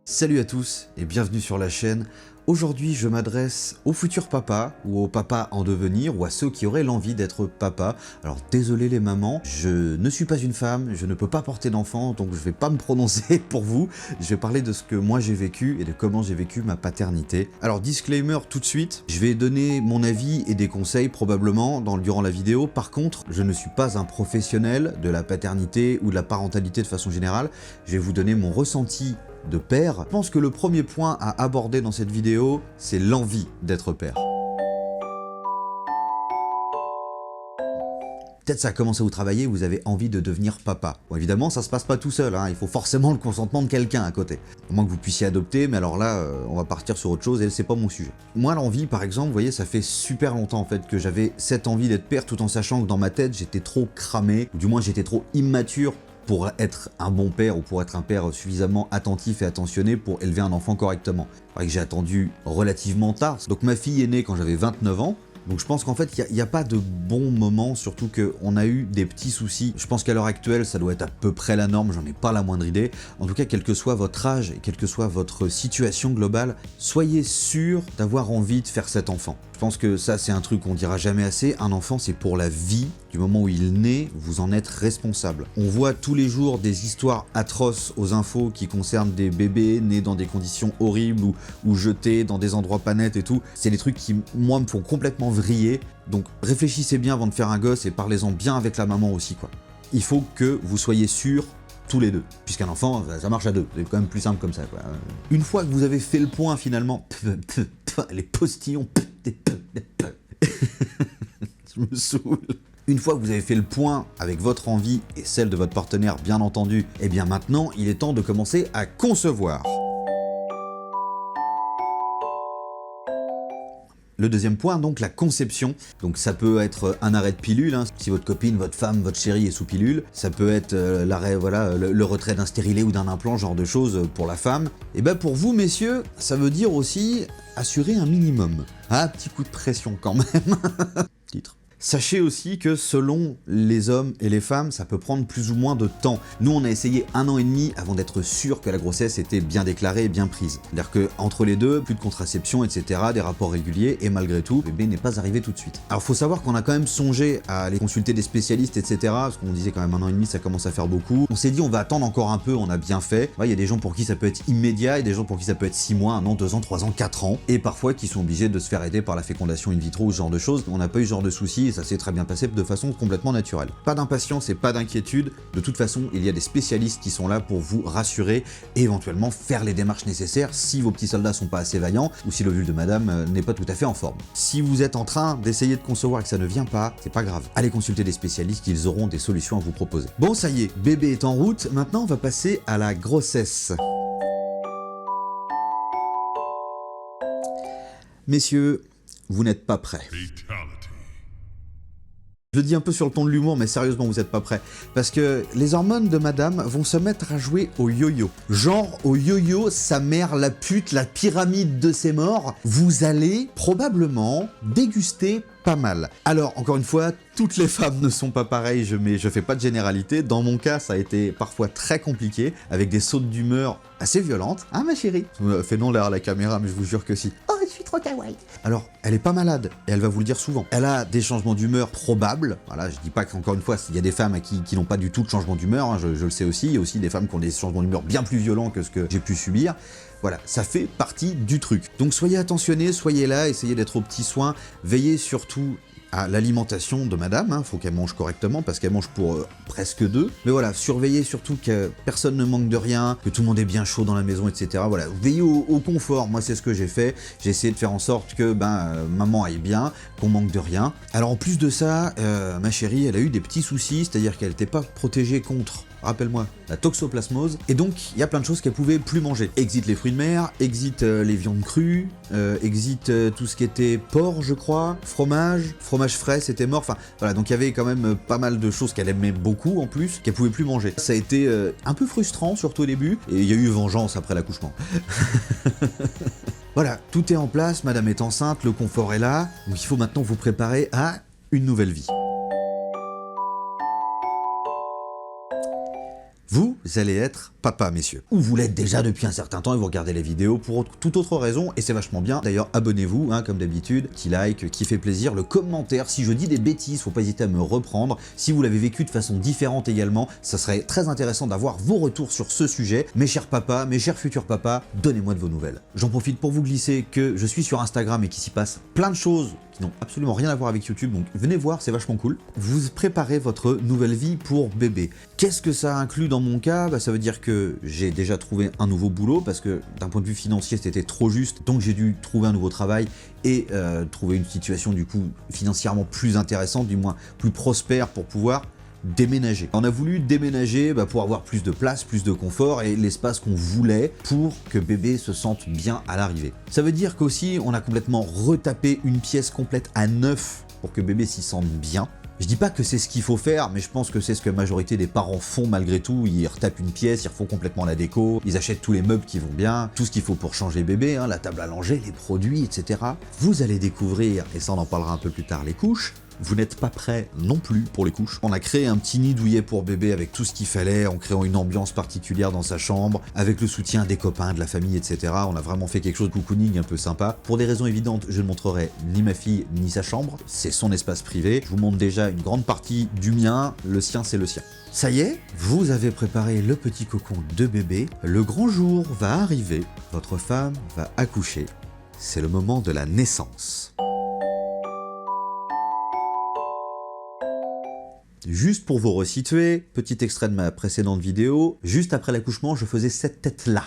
Salut à tous et bienvenue sur la chaîne. Aujourd'hui je m'adresse aux futurs papas ou aux papas en devenir ou à ceux qui auraient l'envie d'être papa. Alors désolé les mamans, je ne suis pas une femme, je ne peux pas porter d'enfant donc je vais pas me prononcer pour vous. Je vais parler de ce que moi j'ai vécu et de comment j'ai vécu ma paternité. Alors disclaimer tout de suite, je vais donner mon avis et des conseils probablement durant la vidéo. Par contre, je ne suis pas un professionnel de la paternité ou de la parentalité de façon générale. Je vais vous donner mon ressenti de père. Je pense que le premier point à aborder dans cette vidéo, c'est l'envie d'être père. Peut-être ça commence à vous travailler, vous avez envie de devenir papa. Bon, évidemment, ça se passe pas tout seul, hein. Il faut forcément le consentement de quelqu'un à côté. À moins que vous puissiez adopter, mais alors là, on va partir sur autre chose et c'est pas mon sujet. Moi, l'envie, par exemple, vous voyez, ça fait super longtemps en fait que j'avais cette envie d'être père, tout en sachant que dans ma tête, j'étais trop cramé, ou du moins j'étais trop immature pour être un bon père ou pour être un père suffisamment attentif et attentionné pour élever un enfant correctement. C'est vrai que j'ai attendu relativement tard. Donc ma fille est née quand j'avais 29 ans. Donc je pense qu'en fait, il n'y a pas de bon moment, surtout qu'on a eu des petits soucis. Je pense qu'à l'heure actuelle, ça doit être à peu près la norme, j'en ai pas la moindre idée. En tout cas, quel que soit votre âge et quelle que soit votre situation globale, soyez sûr d'avoir envie de faire cet enfant. Je pense que ça, c'est un truc qu'on dira jamais assez. Un enfant, c'est pour la vie. Du moment où il naît, vous en êtes responsable. On voit tous les jours des histoires atroces aux infos qui concernent des bébés nés dans des conditions horribles ou jetés dans des endroits pas nets et tout. C'est des trucs qui, moi, me font complètement vriller. Donc réfléchissez bien avant de faire un gosse et parlez-en bien avec la maman aussi, quoi. Il faut que vous soyez sûrs tous les deux, puisqu'un enfant, ça marche à deux, c'est quand même plus simple comme ça, quoi. Une fois que vous avez fait le point, finalement, les postillons, je me saoule. Une fois que vous avez fait le point avec votre envie et celle de votre partenaire, bien entendu, eh bien maintenant, il est temps de commencer à concevoir. Le deuxième point, donc la conception. Donc ça peut être un arrêt de pilule, hein, si votre copine, votre femme, votre chérie est sous pilule. Ça peut être l'arrêt, voilà, le retrait d'un stérilet ou d'un implant, genre de choses pour la femme. Et ben pour vous, messieurs, ça veut dire aussi assurer un minimum. Ah, petit coup de pression quand même. Titre. Sachez aussi que selon les hommes et les femmes, ça peut prendre plus ou moins de temps. Nous, on a essayé 1 an et demi avant d'être sûr que la grossesse était bien déclarée et bien prise. C'est-à-dire qu'entre les deux, plus de contraception, etc., des rapports réguliers, et malgré tout, le bébé n'est pas arrivé tout de suite. Alors, faut savoir qu'on a quand même songé à aller consulter des spécialistes, etc., parce qu'on disait quand même 1 an et demi, ça commence à faire beaucoup. On s'est dit, on va attendre encore un peu, on a bien fait. Il y a des gens pour qui ça peut être immédiat, et des gens pour qui ça peut être 6 mois, 1 an, 2 ans, 3 ans, 4 ans, et parfois qui sont obligés de se faire aider par la fécondation in vitro ou ce genre de choses. On n'a pas eu ce genre de soucis, ça s'est très bien passé de façon complètement naturelle. Pas d'impatience et pas d'inquiétude, de toute façon il y a des spécialistes qui sont là pour vous rassurer et éventuellement faire les démarches nécessaires si vos petits soldats sont pas assez vaillants ou si l'ovule de madame n'est pas tout à fait en forme. Si vous êtes en train d'essayer de concevoir et que ça ne vient pas, c'est pas grave. Allez consulter des spécialistes, ils auront des solutions à vous proposer. Bon ça y est, bébé est en route, maintenant on va passer à la grossesse. Messieurs, vous n'êtes pas prêts. Je le dis un peu sur le ton de l'humour, mais sérieusement, vous êtes pas prêts. Parce que les hormones de madame vont se mettre à jouer au yo-yo. Genre, au yo-yo, sa mère, la pute, la pyramide de ses morts. Vous allez probablement déguster pas mal. Alors, encore une fois, toutes les femmes ne sont pas pareilles, je fais pas de généralité. Dans mon cas, ça a été parfois très compliqué, avec des sautes d'humeur assez violentes. Hein, ma chérie? Fais non l'air à la caméra, mais je vous jure que si. Oh, je suis trop kawaii. Alors, elle est pas malade, et elle va vous le dire souvent. Elle a des changements d'humeur probables. Voilà, je dis pas qu'encore une fois, il y a des femmes qui n'ont pas du tout de changement d'humeur, hein, je le sais aussi. Il y a aussi des femmes qui ont des changements d'humeur bien plus violents que ce que j'ai pu subir. Voilà, ça fait partie du truc. Donc soyez attentionnés, soyez là, essayez d'être aux petits soins, veillez surtout à l'alimentation de madame, hein, faut qu'elle mange correctement parce qu'elle mange pour presque 2. Mais voilà, surveillez surtout que personne ne manque de rien, que tout le monde est bien chaud dans la maison, etc. Voilà, veillez au confort, moi c'est ce que j'ai fait, j'ai essayé de faire en sorte que maman aille bien, qu'on manque de rien. Alors en plus de ça, ma chérie, elle a eu des petits soucis, c'est-à-dire qu'elle n'était pas protégée contre, rappelle-moi, la toxoplasmose, et donc il y a plein de choses qu'elle pouvait plus manger. Exit les fruits de mer, exit les viandes crues, exit tout ce qui était porc, je crois, fromage frais, c'était mort, enfin voilà, donc il y avait quand même pas mal de choses qu'elle aimait beaucoup en plus, qu'elle pouvait plus manger. Ça a été un peu frustrant, surtout au début, et il y a eu vengeance après l'accouchement. Voilà, tout est en place, madame est enceinte, le confort est là, donc il faut maintenant vous préparer à une nouvelle vie. Vous allez être papa, messieurs. Ou vous l'êtes déjà depuis un certain temps et vous regardez les vidéos pour toute autre raison, et c'est vachement bien. D'ailleurs, abonnez-vous, hein, comme d'habitude, qui like, qui fait plaisir, le commentaire. Si je dis des bêtises, faut pas hésiter à me reprendre. Si vous l'avez vécu de façon différente également, ça serait très intéressant d'avoir vos retours sur ce sujet. Mes chers papas, mes chers futurs papas, donnez-moi de vos nouvelles. J'en profite pour vous glisser que je suis sur Instagram et qu'il s'y passe plein de choses qui n'ont absolument rien à voir avec YouTube, donc venez voir, c'est vachement cool. Vous préparez votre nouvelle vie pour bébé. Qu'est-ce que ça inclut dans mon cas? Ça veut dire que j'ai déjà trouvé un nouveau boulot, parce que d'un point de vue financier, c'était trop juste, donc j'ai dû trouver un nouveau travail et trouver une situation du coup financièrement plus intéressante, du moins plus prospère pour pouvoir déménager. On a voulu déménager pour avoir plus de place, plus de confort et l'espace qu'on voulait pour que bébé se sente bien à l'arrivée. Ça veut dire qu'aussi on a complètement retapé une pièce complète à neuf pour que bébé s'y sente bien. Je dis pas que c'est ce qu'il faut faire, mais je pense que c'est ce que la majorité des parents font malgré tout. Ils retapent une pièce, ils refont complètement la déco, ils achètent tous les meubles qui vont bien, tout ce qu'il faut pour changer bébé, hein, la table à langer, les produits, etc. Vous allez découvrir, et ça on en parlera un peu plus tard, les couches. Vous n'êtes pas prêt non plus pour les couches. On a créé un petit nid douillet pour bébé avec tout ce qu'il fallait, en créant une ambiance particulière dans sa chambre, avec le soutien des copains, de la famille, etc. On a vraiment fait quelque chose de cocooning un peu sympa. Pour des raisons évidentes, je ne montrerai ni ma fille ni sa chambre, c'est son espace privé. Je vous montre déjà une grande partie du mien, le sien c'est le sien. Ça y est, vous avez préparé le petit cocon de bébé, le grand jour va arriver, votre femme va accoucher, c'est le moment de la naissance. Juste pour vous resituer, petit extrait de ma précédente vidéo, juste après l'accouchement, je faisais cette tête-là.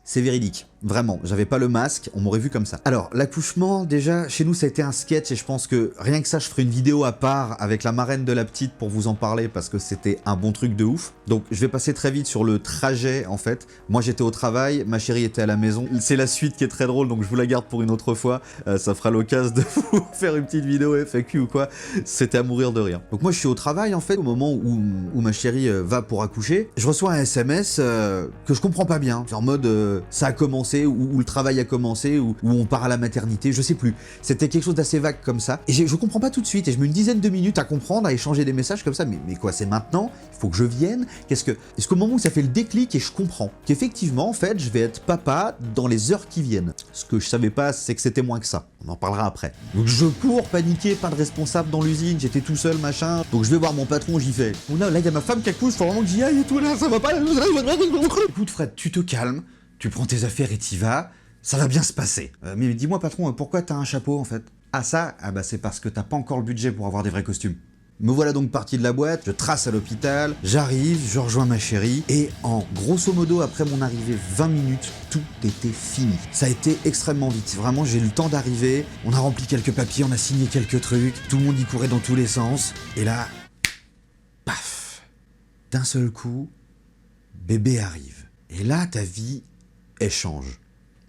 C'est véridique, vraiment, j'avais pas le masque, on m'aurait vu comme ça. Alors, l'accouchement, déjà, chez nous ça a été un sketch et je pense que rien que ça, je ferai une vidéo à part avec la marraine de la petite pour vous en parler parce que c'était un bon truc de ouf. Donc, je vais passer très vite sur le trajet en fait. Moi j'étais au travail, ma chérie était à la maison. C'est la suite qui est très drôle, donc je vous la garde pour une autre fois. Ça fera l'occasion de vous faire une petite vidéo FAQ ou quoi. C'était à mourir de rire. Donc moi je suis au travail en fait, au moment où ma chérie va pour accoucher. Je reçois un SMS que je comprends pas bien, en mode... ça a commencé, ou le travail a commencé, ou on part à la maternité, je sais plus. C'était quelque chose d'assez vague comme ça. Et je comprends pas tout de suite, et je mets une dizaine de minutes à comprendre, à échanger des messages comme ça. Mais quoi, c'est maintenant? Il faut que je vienne? Est-ce qu'au moment où ça fait le déclic et je comprends qu'effectivement, en fait, je vais être papa dans les heures qui viennent. Ce que je savais pas, c'est que c'était moins que ça. On en parlera après. Donc je cours, paniqué, pas de responsable dans l'usine, j'étais tout seul, machin. Donc je vais voir mon patron, j'y fais. Oh non, là, il y a ma femme qui accouche, faut vraiment que j'y aille et tout, là, ça va pas. Écoute, Fred, tu te calmes. Tu prends tes affaires et t'y vas, ça va bien se passer. Mais dis-moi patron, pourquoi t'as un chapeau en fait? Ah ça? Ah bah c'est parce que t'as pas encore le budget pour avoir des vrais costumes. Me voilà donc parti de la boîte, je trace à l'hôpital, j'arrive, je rejoins ma chérie, et en grosso modo après mon arrivée 20 minutes, tout était fini. Ça a été extrêmement vite, vraiment j'ai eu le temps d'arriver, on a rempli quelques papiers, on a signé quelques trucs, tout le monde y courait dans tous les sens, et là, paf, d'un seul coup, bébé arrive. Et là ta vie échange.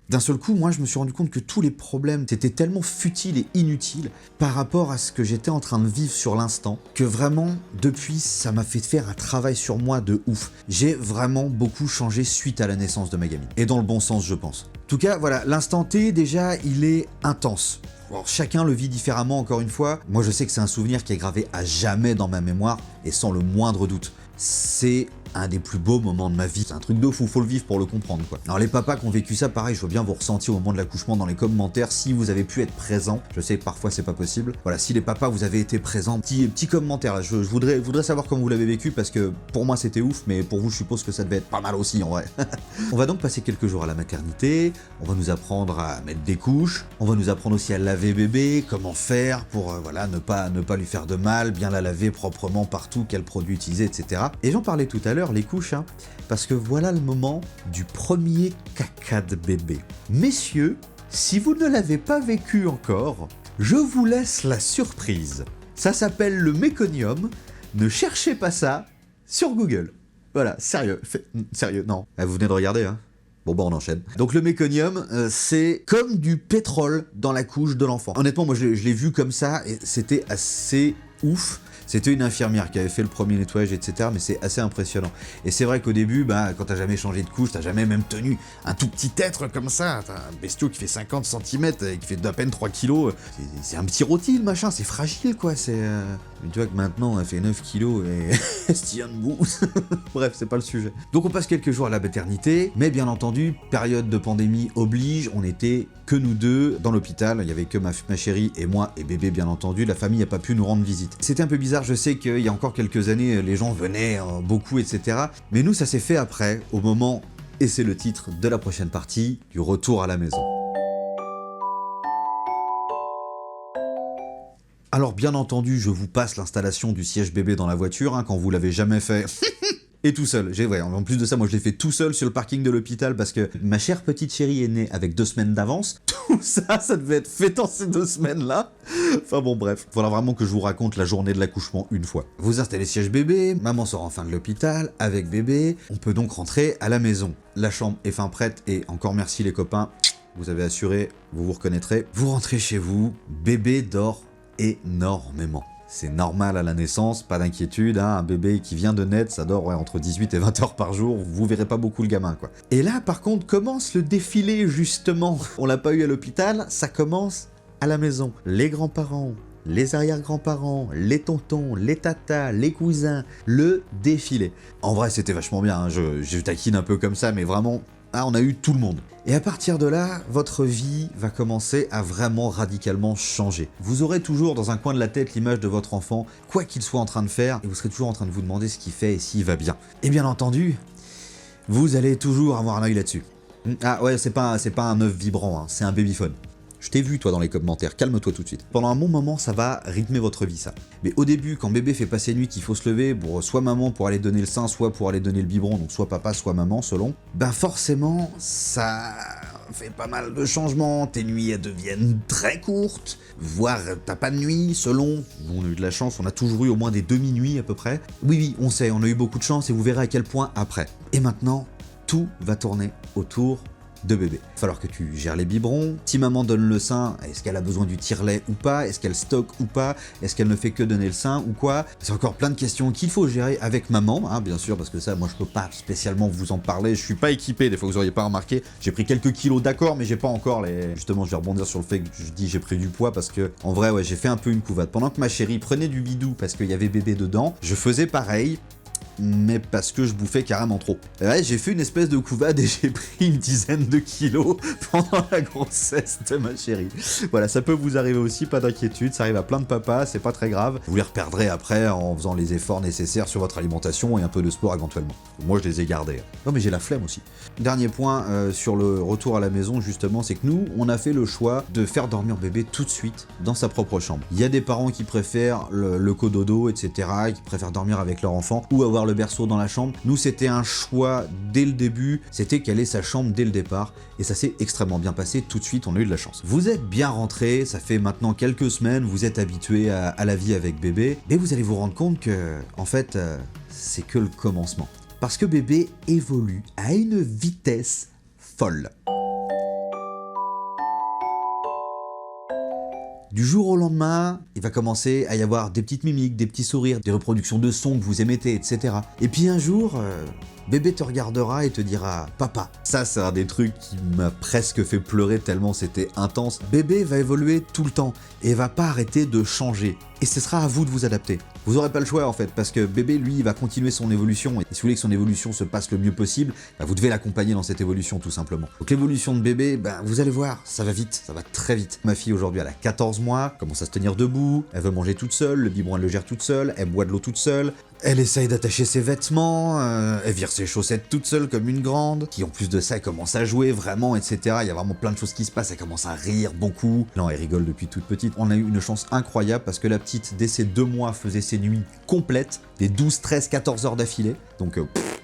D'un seul coup, moi, je me suis rendu compte que tous les problèmes étaient tellement futiles et inutiles par rapport à ce que j'étais en train de vivre sur l'instant, que vraiment, depuis, ça m'a fait faire un travail sur moi de ouf. J'ai vraiment beaucoup changé suite à la naissance de ma gamine. Et dans le bon sens, je pense. En tout cas, voilà, l'instant T, déjà, il est intense. Alors, chacun le vit différemment, encore une fois. Moi, je sais que c'est un souvenir qui est gravé à jamais dans ma mémoire, et sans le moindre doute. C'est un des plus beaux moments de ma vie. C'est un truc de fou, faut le vivre pour le comprendre, quoi. Alors les papas qui ont vécu ça, pareil, je veux bien vous ressentir au moment de l'accouchement dans les commentaires, si vous avez pu être présent. Je sais que parfois c'est pas possible. Voilà, si les papas vous avez été présents, petit commentaire là, je voudrais savoir comment vous l'avez vécu, parce que pour moi c'était ouf, mais pour vous je suppose que ça devait être pas mal aussi en vrai. On va donc passer quelques jours à la maternité, on va nous apprendre à mettre des couches, on va nous apprendre aussi à laver bébé, comment faire pour voilà, ne pas lui faire de mal, bien la laver proprement partout, quel produit utiliser, etc. Et j'en parlais tout à l'heure, les couches, hein, parce que voilà le moment du premier caca de bébé. Messieurs, si vous ne l'avez pas vécu encore, je vous laisse la surprise. Ça s'appelle le méconium, ne cherchez pas ça sur Google. Voilà, sérieux, sérieux, non. Vous venez de regarder, hein. Bon bah on enchaîne. Donc le méconium, c'est comme du pétrole dans la couche de l'enfant. Honnêtement, moi je l'ai vu comme ça et c'était assez ouf. C'était une infirmière qui avait fait le premier nettoyage, etc. Mais c'est assez impressionnant. Et c'est vrai qu'au début, quand t'as jamais changé de couche, t'as jamais même tenu un tout petit être comme ça, t'as un bestiau qui fait 50 cm et qui fait d'à peine 3 kilos, c'est un petit rôti le machin, c'est fragile quoi, Mais tu vois que maintenant elle fait 9 kilos et elle se tient debout. Bref, c'est pas le sujet. Donc on passe quelques jours à la maternité, mais bien entendu, période de pandémie oblige, on était que nous deux dans l'hôpital, il y avait que ma chérie et moi et bébé bien entendu, la famille n'a pas pu nous rendre visite. C'était un peu bizarre, je sais qu'il y a encore quelques années, les gens venaient beaucoup, etc. Mais nous ça s'est fait après, au moment, et c'est le titre de la prochaine partie, du retour à la maison. Alors bien entendu, je vous passe l'installation du siège bébé dans la voiture, quand vous l'avez jamais fait. Et tout seul, en plus de ça, moi je l'ai fait tout seul sur le parking de l'hôpital parce que ma chère petite chérie est née avec 2 semaines d'avance. Tout ça, ça devait être fait dans ces 2 semaines-là. Enfin bon, bref. Voilà vraiment que je vous raconte la journée de l'accouchement une fois. Vous installez siège bébé, maman sort enfin de l'hôpital avec bébé. On peut donc rentrer à la maison. La chambre est fin prête et encore merci les copains. Vous avez assuré, vous vous reconnaîtrez. Vous rentrez chez vous, bébé dort énormément. C'est normal à la naissance, pas d'inquiétude, un bébé qui vient de naître, ça dort entre 18 et 20 heures par jour, vous verrez pas beaucoup le gamin quoi. Et là par contre commence le défilé justement, on l'a pas eu à l'hôpital, ça commence à la maison. Les grands-parents, les arrière-grands-parents, les tontons, les tatas, les cousins, le défilé. En vrai c'était vachement bien, je taquine un peu comme ça, mais vraiment, on a eu tout le monde. Et à partir de là, votre vie va commencer à vraiment radicalement changer. Vous aurez toujours dans un coin de la tête l'image de votre enfant, quoi qu'il soit en train de faire, et vous serez toujours en train de vous demander ce qu'il fait et s'il va bien. Et bien entendu, vous allez toujours avoir un œil là-dessus. Ah ouais, c'est pas un œuf vibrant, c'est un babyphone. Je t'ai vu toi dans les commentaires, calme-toi tout de suite. Pendant un bon moment, ça va rythmer votre vie ça. Mais au début, quand bébé fait passer nuit, qu'il faut se lever pour soit maman pour aller donner le sein, soit pour aller donner le biberon, donc soit papa, soit maman, selon, forcément, ça fait pas mal de changements. Tes nuits, elles deviennent très courtes, voire t'as pas de nuit, selon. On a eu de la chance, on a toujours eu au moins des demi-nuits à peu près. Oui, on sait, on a eu beaucoup de chance et vous verrez à quel point après. Et maintenant, tout va tourner autour de bébé. Il va falloir que tu gères les biberons. Si maman donne le sein, est-ce qu'elle a besoin du tire-lait ou pas? Est-ce qu'elle stocke ou pas? Est-ce qu'elle ne fait que donner le sein ou quoi? C'est encore plein de questions qu'il faut gérer avec maman, bien sûr, parce que ça, moi, je peux pas spécialement vous en parler. Je suis pas équipé, des fois vous auriez pas remarqué. J'ai pris quelques kilos, d'accord, mais j'ai pas encore les... Justement, je vais rebondir sur le fait que je dis j'ai pris du poids parce que, en vrai, ouais, j'ai fait un peu une couvade. Pendant que ma chérie prenait du bidou parce qu'il y avait bébé dedans, je faisais pareil, mais parce que je bouffais carrément trop. Ouais, j'ai fait une espèce de couvade et j'ai pris une dizaine de kilos pendant la grossesse de ma chérie. Voilà, ça peut vous arriver aussi, pas d'inquiétude, ça arrive à plein de papas, c'est pas très grave. Vous les reperdrez après en faisant les efforts nécessaires sur votre alimentation et un peu de sport éventuellement. Moi, je les ai gardés. Non, mais j'ai la flemme aussi. Dernier point sur le retour à la maison, justement, c'est que nous, on a fait le choix de faire dormir bébé tout de suite dans sa propre chambre. Il y a des parents qui préfèrent le cododo, etc., qui préfèrent dormir avec leur enfant ou avoir le berceau dans la chambre. Nous, c'était un choix dès le début, c'était qu'elle ait sa chambre dès le départ, et ça s'est extrêmement bien passé, tout de suite, on a eu de la chance. Vous êtes bien rentrés, ça fait maintenant quelques semaines, vous êtes habitués à la vie avec bébé, et vous allez vous rendre compte que, en fait, c'est que le commencement. Parce que bébé évolue à une vitesse folle. Du jour au lendemain, il va commencer à y avoir des petites mimiques, des petits sourires, des reproductions de sons que vous émettez, etc. Et puis un jour, bébé te regardera et te dira « Papa ». Ça, c'est un des trucs qui m'a presque fait pleurer tellement c'était intense. Bébé va évoluer tout le temps et va pas arrêter de changer. Et ce sera à vous de vous adapter. Vous aurez pas le choix en fait, parce que bébé, lui, il va continuer son évolution. Et si vous voulez que son évolution se passe le mieux possible, vous devez l'accompagner dans cette évolution tout simplement. Donc l'évolution de bébé, vous allez voir, ça va vite, ça va très vite. Ma fille aujourd'hui, elle a 14 mois, commence à se tenir debout, elle veut manger toute seule, le biberon elle le gère toute seule, elle boit de l'eau toute seule, elle essaye d'attacher ses vêtements, elle vire ses chaussettes toute seule comme une grande, qui en plus de ça, elle commence à jouer vraiment, etc. Il y a vraiment plein de choses qui se passent, elle commence à rire beaucoup. Non, elle rigole depuis toute petite. On a eu une chance incroyable parce que la petite, dès ses 2 mois, faisait ses nuits complètes, des 12, 13, 14 heures d'affilée. Donc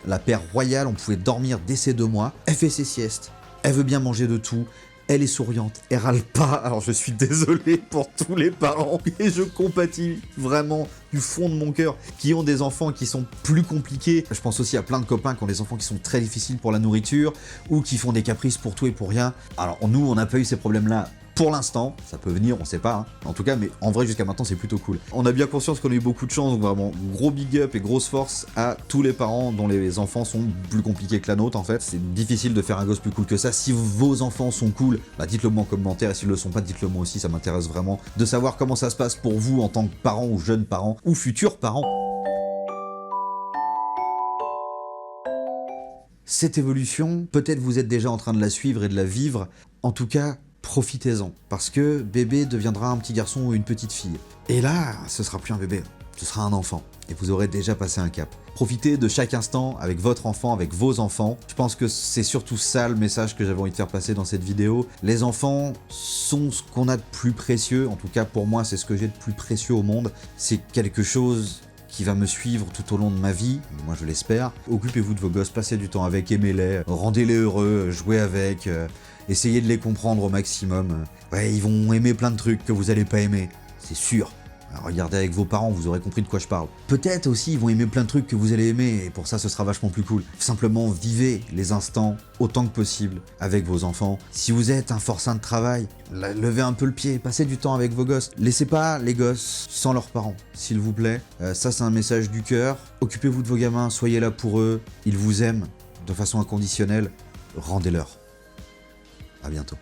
la paire royale, on pouvait dormir dès ses 2 mois. Elle fait ses siestes, elle veut bien manger de tout. Elle est souriante, elle râle pas, alors je suis désolé pour tous les parents et je compatis vraiment du fond de mon cœur qui ont des enfants qui sont plus compliqués. Je pense aussi à plein de copains qui ont des enfants qui sont très difficiles pour la nourriture ou qui font des caprices pour tout et pour rien. Alors nous, on n'a pas eu ces problèmes-là Pour l'instant, ça peut venir, on sait pas, hein. En tout cas, mais en vrai, jusqu'à maintenant, c'est plutôt cool. On a bien conscience qu'on a eu beaucoup de chance, donc vraiment, gros big up et grosse force à tous les parents dont les enfants sont plus compliqués que la nôtre, en fait. C'est difficile de faire un gosse plus cool que ça. Si vos enfants sont cool, bah dites-le moi en commentaire, et s'ils le sont pas, dites-le moi aussi, ça m'intéresse vraiment de savoir comment ça se passe pour vous en tant que parents ou jeunes parents ou futurs parents. Cette évolution, peut-être vous êtes déjà en train de la suivre et de la vivre, en tout cas, profitez-en, parce que bébé deviendra un petit garçon ou une petite fille. Et là, ce sera plus un bébé, ce sera un enfant, et vous aurez déjà passé un cap. Profitez de chaque instant avec votre enfant, avec vos enfants. Je pense que c'est surtout ça le message que j'avais envie de faire passer dans cette vidéo. Les enfants sont ce qu'on a de plus précieux, en tout cas pour moi c'est ce que j'ai de plus précieux au monde. C'est quelque chose qui va me suivre tout au long de ma vie, moi je l'espère. Occupez-vous de vos gosses, passez du temps avec, aimez-les, rendez-les heureux, jouez avec, essayez de les comprendre au maximum. Ouais, ils vont aimer plein de trucs que vous allez pas aimer, c'est sûr. Alors, regardez avec vos parents, vous aurez compris de quoi je parle. Peut-être aussi ils vont aimer plein de trucs que vous allez aimer, et pour ça ce sera vachement plus cool. Simplement vivez les instants autant que possible avec vos enfants. Si vous êtes un forçat de travail, levez un peu le pied, passez du temps avec vos gosses. Laissez pas les gosses sans leurs parents, s'il vous plaît. Ça c'est un message du cœur. Occupez-vous de vos gamins, soyez là pour eux. Ils vous aiment de façon inconditionnelle. Rendez-leur. À bientôt.